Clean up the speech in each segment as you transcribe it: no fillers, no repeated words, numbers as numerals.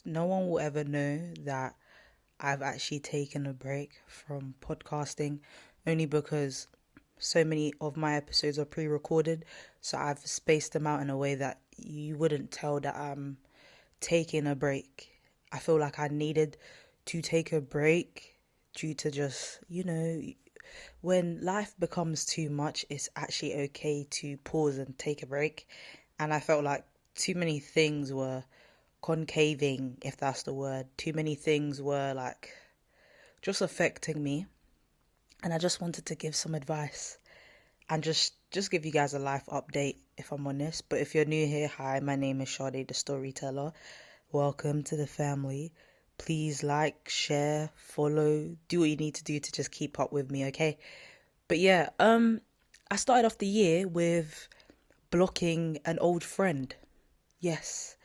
no one will ever know that I've actually taken a break from podcasting only because so many of my episodes are pre recorded. So I've spaced them out in a way that you wouldn't tell that I'm taking a break. I feel like I needed to take a break due to just, when life becomes too much, it's actually okay to pause and take a break. And I felt like too many things were concaving, if that's the word. Too many things were like just affecting me. And I just wanted to give some advice and just give you guys a life update, if I'm honest. But if you're new here, hi, my name is Sade the Storyteller. Welcome to the family. Please like, share, follow, do what you need to do to just keep up with me, okay? But yeah, I started off the year with blocking an old friend. Yes,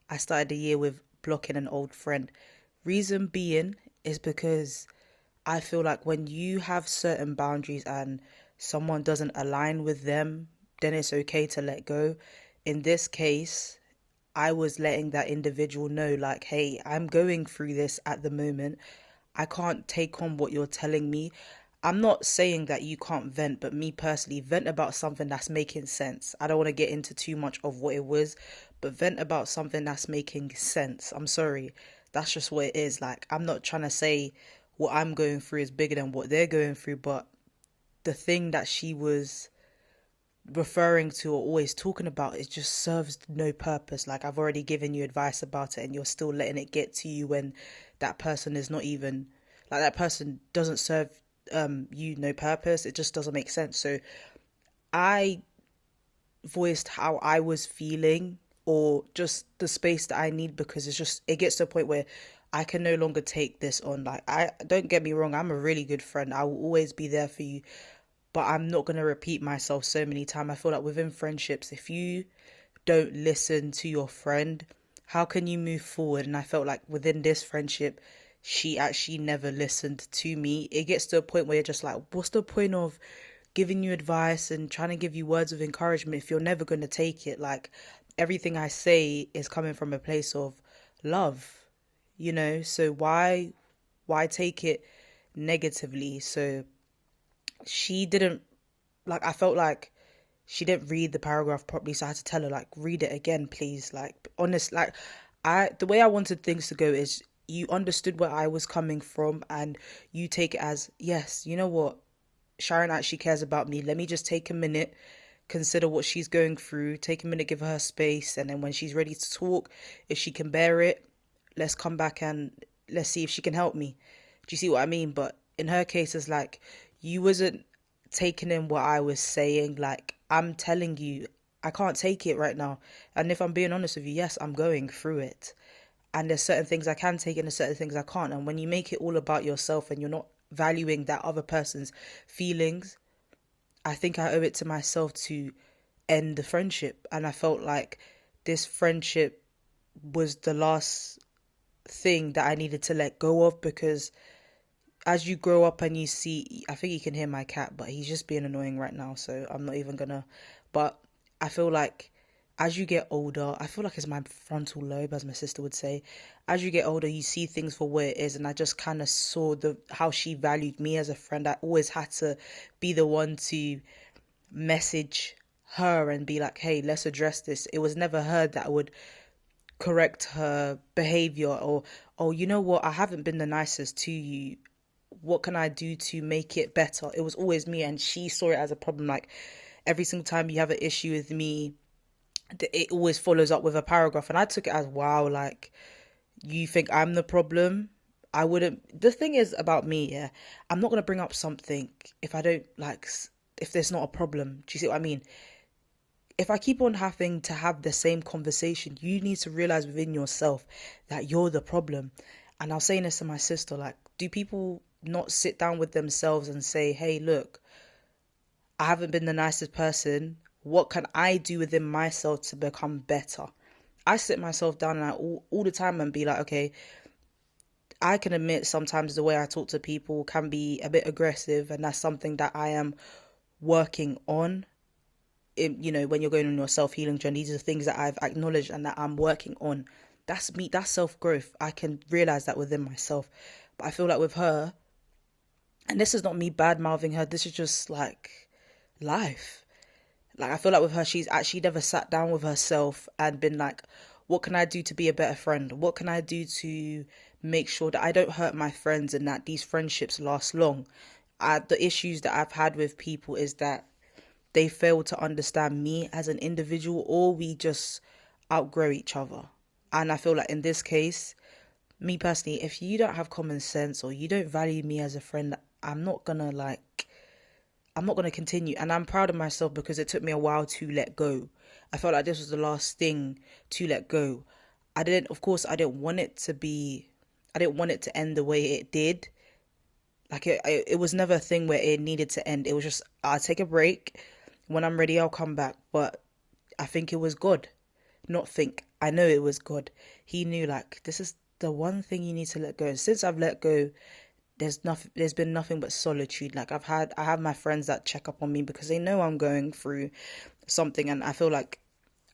I started the year with blocking an old friend. Reason being is because I feel like when you have certain boundaries and someone doesn't align with them, then it's okay to let go. In this case, I was letting that individual know, like, hey, I'm going through this at the moment. I can't take on what you're telling me. I'm not saying that you can't vent, but me personally, vent about something that's making sense. I don't want to get into too much of what it was, but vent about something that's making sense. I'm sorry. That's just what it is. Like, I'm not trying to say what I'm going through is bigger than what they're going through, but the thing that she was referring to or always talking about, it just serves no purpose. Like, I've already given you advice about it and you're still letting it get to you when that person is not even, like, that person doesn't serve you no purpose. It just doesn't make sense. So I voiced how I was feeling or just the space that I need, because it gets to a point where I can no longer take this on. Like, I don't get me wrong, I'm a really good friend. I will always be there for you, but I'm not going to repeat myself so many times. I feel like within friendships, if you don't listen to your friend, how can you move forward? And I felt like within this friendship, she actually never listened to me. It gets to a point where you're just like, what's the point of giving you advice and trying to give you words of encouragement if you're never going to take it? Like, everything I say is coming from a place of love, so why take it negatively? So she didn't, like, I felt like she didn't read the paragraph properly, so I had to tell her, like, read it again, please. Like, honest, like, the way I wanted things to go is you understood where I was coming from and you take it as, yes, you know what, Sharon actually cares about me. Let me just take a minute, consider what she's going through, take a minute, give her space, and then when she's ready to talk, if she can bear it, let's come back and let's see if she can help me. Do you see what I mean? But in her case, it's like you wasn't taking in what I was saying. Like, I'm telling you, I can't take it right now. And if I'm being honest with you, yes, I'm going through it. And there's certain things I can take and there's certain things I can't. And when you make it all about yourself and you're not valuing that other person's feelings, I think I owe it to myself to end the friendship. And I felt like this friendship was the last thing that I needed to let go of, because as you grow up and you see, I think you can hear my cat, but he's just being annoying right now, so I'm not even gonna. But I feel like as you get older, I feel like it's my frontal lobe, as my sister would say. As you get older, you see things for where it is, and I just kind of saw the how she valued me as a friend. I always had to be the one to message her and be like, "Hey, let's address this." It was never her that would correct her behavior or, "Oh, you know what, I haven't been the nicest to you, what can I do to make it better?" It was always me, and she saw it as a problem. Like, every single time you have an issue with me, it always follows up with a paragraph, and I took it as, wow, like, you think I'm the problem? I wouldn't. The thing is about me, yeah, I'm not gonna bring up something if I don't like, if there's not a problem. Do you see what I mean? If I keep on having to have the same conversation, you need to realize within yourself that you're the problem. And I was saying this to my sister, like, do people not sit down with themselves and say, hey, look, I haven't been the nicest person. What can I do within myself to become better? I sit myself down and all the time and be like, okay, I can admit sometimes the way I talk to people can be a bit aggressive, and that's something that I am working on. When you're going on your self-healing journey, these are things that I've acknowledged and that I'm working on. that's me, that's self-growth. I can realize that within myself. But I feel like with her, and this is not me bad mouthing her, this is just like life. Like, I feel like with her, she's actually never sat down with herself and been like, what can I do to be a better friend? What can I do to make sure that I don't hurt my friends and that these friendships last long? The issues that I've had with people is that they fail to understand me as an individual, or we just outgrow each other. And I feel like in this case, me personally, if you don't have common sense or you don't value me as a friend, I'm not gonna continue. And I'm proud of myself because it took me a while to let go. I felt like this was the last thing to let go. Of course, I didn't want it to end the way it did. Like, it was never a thing where it needed to end. It was just, I'll take a break. When I'm ready, I'll come back. But I think it was God. Not think. I know it was God. He knew, like, this is the one thing you need to let go. Since I've let go, there's been nothing but solitude. Like, I have my friends that check up on me because they know I'm going through something, and I feel like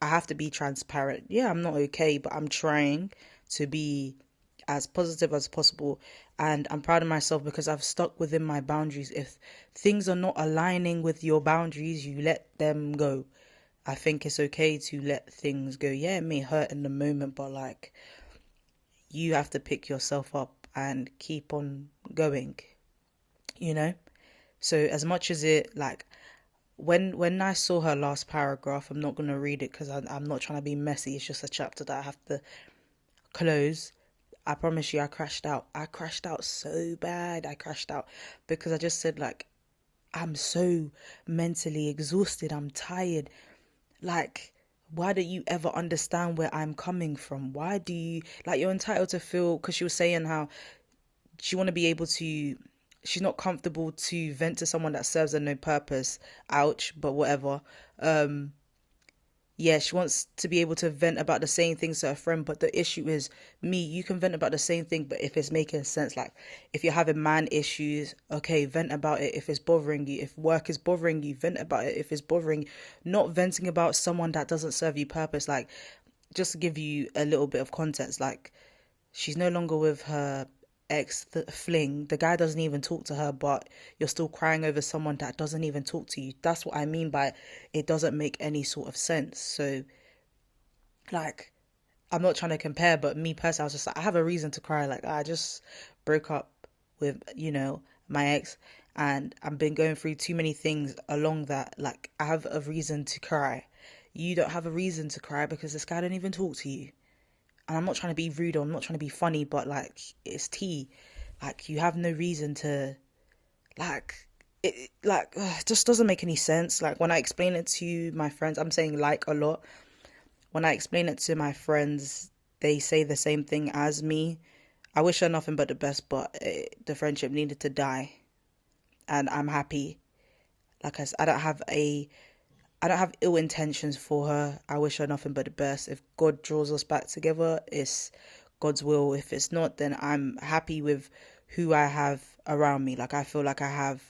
I have to be transparent. Yeah, I'm not okay, but I'm trying to be as positive as possible, and I'm proud of myself because I've stuck within my boundaries. If things are not aligning with your boundaries, you let them go. I think it's okay to let things go. Yeah, it may hurt in the moment, but like, you have to pick yourself up and keep on going, you know? So as much as it, like, when I saw her last paragraph, I'm not going to read it because I'm not trying to be messy. It's just a chapter that I have to close. I promise you, I crashed out. I crashed out so bad. I crashed out because I just said, like, I'm so mentally exhausted. I'm tired. Like, why don't you ever understand where I'm coming from? Why do you, like, you're entitled to feel, because she was saying how she want to be able to, she's not comfortable to vent to someone that serves her no purpose. Ouch, but whatever. Yeah, she wants to be able to vent about the same things to her friend, but the issue is, me, you can vent about the same thing, but if it's making sense, like, if you're having man issues, okay, vent about it if it's bothering you. If work is bothering you, vent about it if it's bothering you. Not venting about someone that doesn't serve you purpose. Like, just to give you a little bit of context, like, she's no longer with her fling. The guy doesn't even talk to her, but you're still crying over someone that doesn't even talk to you. That's what I mean by it doesn't make any sort of sense. So, like, I'm not trying to compare, but me personally, I was just like, I have a reason to cry. Like, I just broke up with, my ex, and I've been going through too many things along that. Like, I have a reason to cry. You don't have a reason to cry because this guy don't even talk to you. And I'm not trying to be rude or I'm not trying to be funny, but like, it's tea. Like, you have no reason to, like, it just doesn't make any sense. Like, when I explain it to my friends, I'm saying like a lot. When I explain it to my friends, they say the same thing as me. I wish her nothing but the best, but the friendship needed to die. And I'm happy. Like I said, I don't have ill intentions for her. I wish her nothing but the best. If God draws us back together, it's God's will. If it's not, then I'm happy with who I have around me. Like, I feel like I have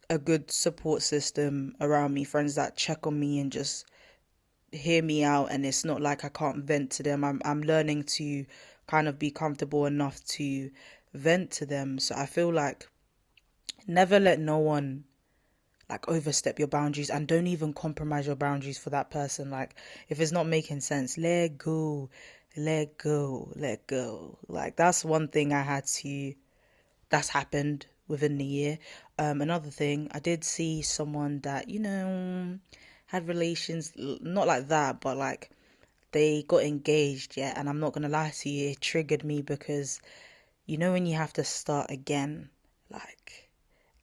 a good support system around me, friends that check on me and just hear me out, and it's not like I can't vent to them. I'm learning to kind of be comfortable enough to vent to them. So I feel like never let no one like overstep your boundaries, and don't even compromise your boundaries for that person. Like, if it's not making sense, let go, let go, let go. Like, that's one thing that's happened within the year. Another thing, I did see someone that, had relations, not like that, but like, they got engaged, yeah, and I'm not gonna lie to you, it triggered me because, when you have to start again, like,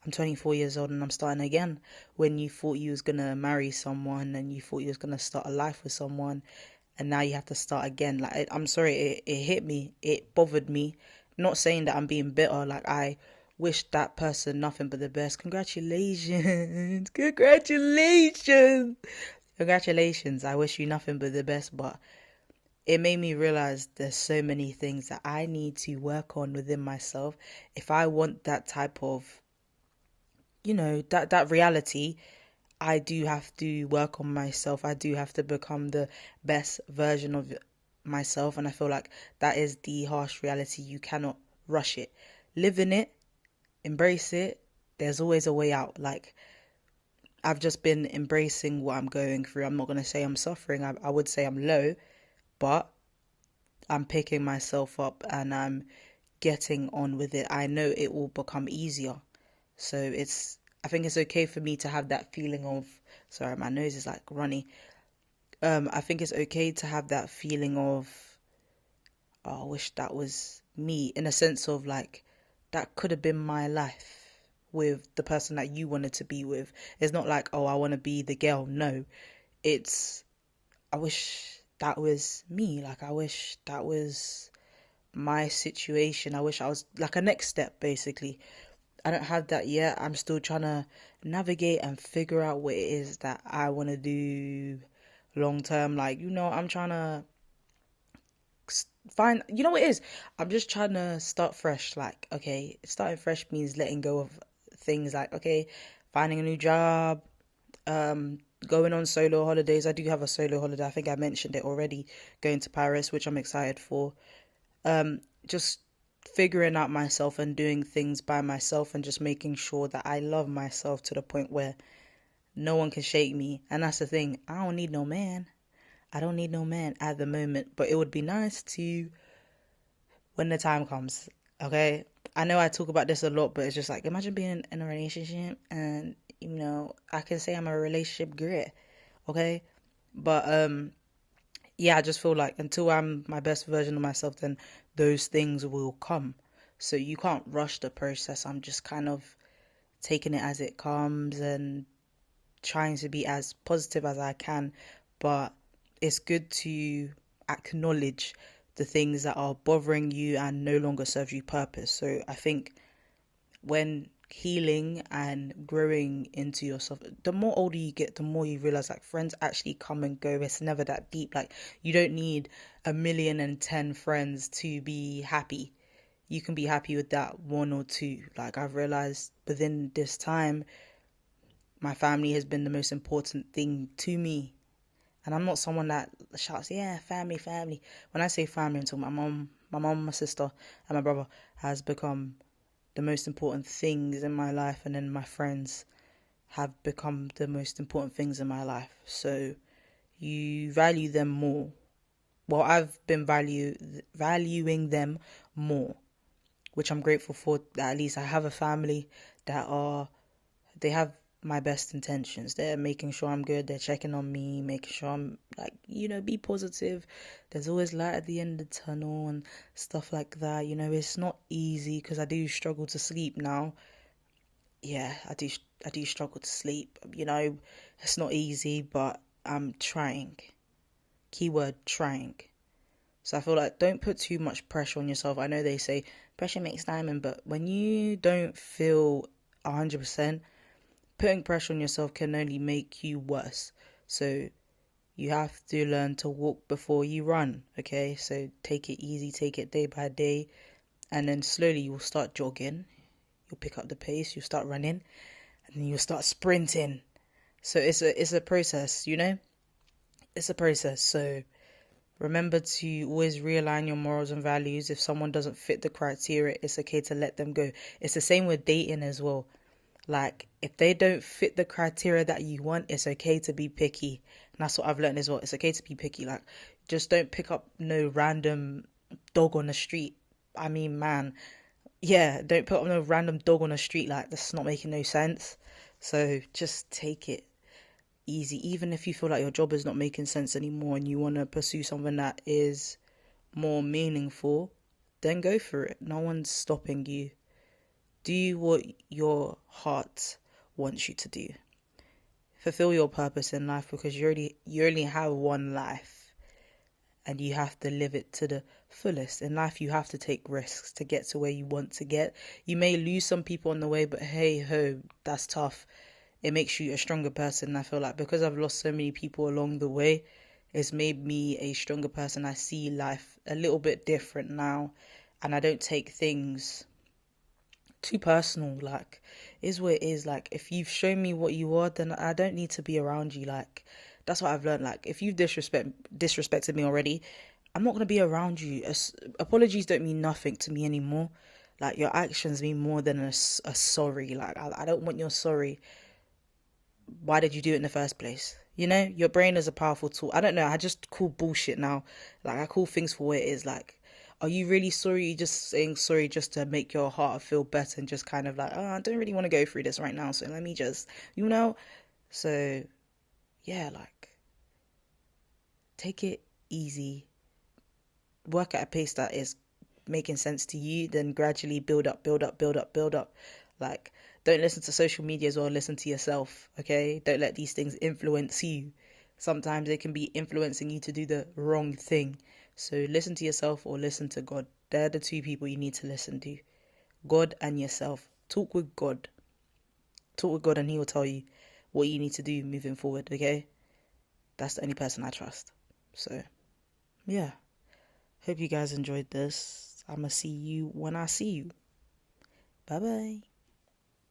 I'm 24 years old and I'm starting again. When you thought you was gonna marry someone and you thought you was gonna start a life with someone, and now you have to start again. Like, I'm sorry, it hit me. It bothered me. Not saying that I'm being bitter. Like, I wish that person nothing but the best. Congratulations, congratulations, congratulations. I wish you nothing but the best, but it made me realize there's so many things that I need to work on within myself if I want that type of that reality. I do have to work on myself. I do have to become the best version of myself, and I feel like that is the harsh reality. You cannot rush it. Live in it, embrace it. There's always a way out. Like, I've just been embracing what I'm going through. I'm not going to say I'm suffering. I would say I'm low, but I'm picking myself up and I'm getting on with it. I know it will become easier. So I think it's okay for me to have that feeling of, sorry, my nose is like runny. I think it's okay to have that feeling of, oh, I wish that was me, in a sense of like, that could have been my life with the person that you wanted to be with. It's not like, oh, I want to be the girl. No, it's, I wish that was me. Like, I wish that was my situation. I wish I was like a next step, basically. I don't have that yet. I'm still trying to navigate and figure out what it is that I want to do long term. Like, I'm trying to find, what it is? I'm just trying to start fresh. Like, okay, starting fresh means letting go of things like, okay, finding a new job, going on solo holidays. I do have a solo holiday. I think I mentioned it already, going to Paris, which I'm excited for. Just figuring out myself and doing things by myself and just making sure that I love myself to the point where no one can shake me. And that's the thing. I don't need no man. I don't need no man at the moment, but it would be nice to when the time comes. Okay? I know I talk about this a lot, but it's just like, imagine being in a relationship and, I can say I'm a relationship grit. Okay? But, yeah, I just feel like until I'm my best version of myself, then those things will come. So you can't rush the process. I'm just kind of taking it as it comes and trying to be as positive as I can. But it's good to acknowledge the things that are bothering you and no longer serve you purpose. So I think when healing and growing into yourself, the more older you get, the more you realize like friends actually come and go. It's never that deep. Like, you don't need 1,000,010 friends to be happy. You can be happy with that one or two. Like, I've realized within this time, my family has been the most important thing to me. And I'm not someone that shouts, yeah, family, family. When I say family, I'm talking my mom, my sister, and my brother has become the most important things in my life, and then my friends have become the most important things in my life. So you value them more. Well, I've been valuing them more, which I'm grateful for. That at least I have a family they have my best intentions. They're making sure I'm good. They're checking on me, making sure I'm like, be positive. There's always light at the end of the tunnel and stuff like that. It's not easy because I do struggle to sleep now. Yeah, I do struggle to sleep. It's not easy, but I'm trying. Keyword trying. So I feel like don't put too much pressure on yourself. I know they say pressure makes diamond, but when you don't feel 100%, putting pressure on yourself can only make you worse. So you have to learn to walk before you run, okay? So take it easy, take it day by day, and then slowly you'll start jogging. You'll pick up the pace, you'll start running, and then you'll start sprinting. So it's a process, It's a process. So remember to always realign your morals and values. If someone doesn't fit the criteria, it's okay to let them go. It's the same with dating as well. Like, if they don't fit the criteria that you want, it's okay to be picky. And that's what I've learned as well. It's okay to be picky. Like, just don't pick up no random dog on the street. I mean, man, yeah, don't put up no random dog on the street. Like, that's not making no sense. So just take it easy. Even if you feel like your job is not making sense anymore and you want to pursue something that is more meaningful, then go for it. No one's stopping you. Do what your heart wants you to do. Fulfill your purpose in life, because you only have one life and you have to live it to the fullest. In life, you have to take risks to get to where you want to get. You may lose some people on the way, but hey ho, that's tough. It makes you a stronger person. I feel like because I've lost so many people along the way, it's made me a stronger person. I see life a little bit different now, and I don't take things too personal. Like, is what it is. Like, if you've shown me what you are, then I don't need to be around you. Like, that's what I've learned. Like, if you've disrespected me already, I'm not going to be around you. Apologies don't mean nothing to me anymore. Like, your actions mean more than a sorry. Like, I don't want your sorry. Why did you do it in the first place? Your brain is a powerful tool. I don't know. I just call bullshit now. Like, I call things for what it is. Like, are you really sorry? You just saying sorry just to make your heart feel better and just kind of like, oh, I don't really want to go through this right now. So let me just, So, yeah, like, take it easy. Work at a pace that is making sense to you, then gradually build up, build up, build up, build up. Like, don't listen to social media as well, listen to yourself, okay? Don't let these things influence you. Sometimes they can be influencing you to do the wrong thing. So listen to yourself or listen to God. They're the two people you need to listen to. God and yourself. Talk with God. Talk with God and he will tell you what you need to do moving forward, okay? That's the only person I trust. So, yeah. Hope you guys enjoyed this. I'ma see you when I see you. Bye bye.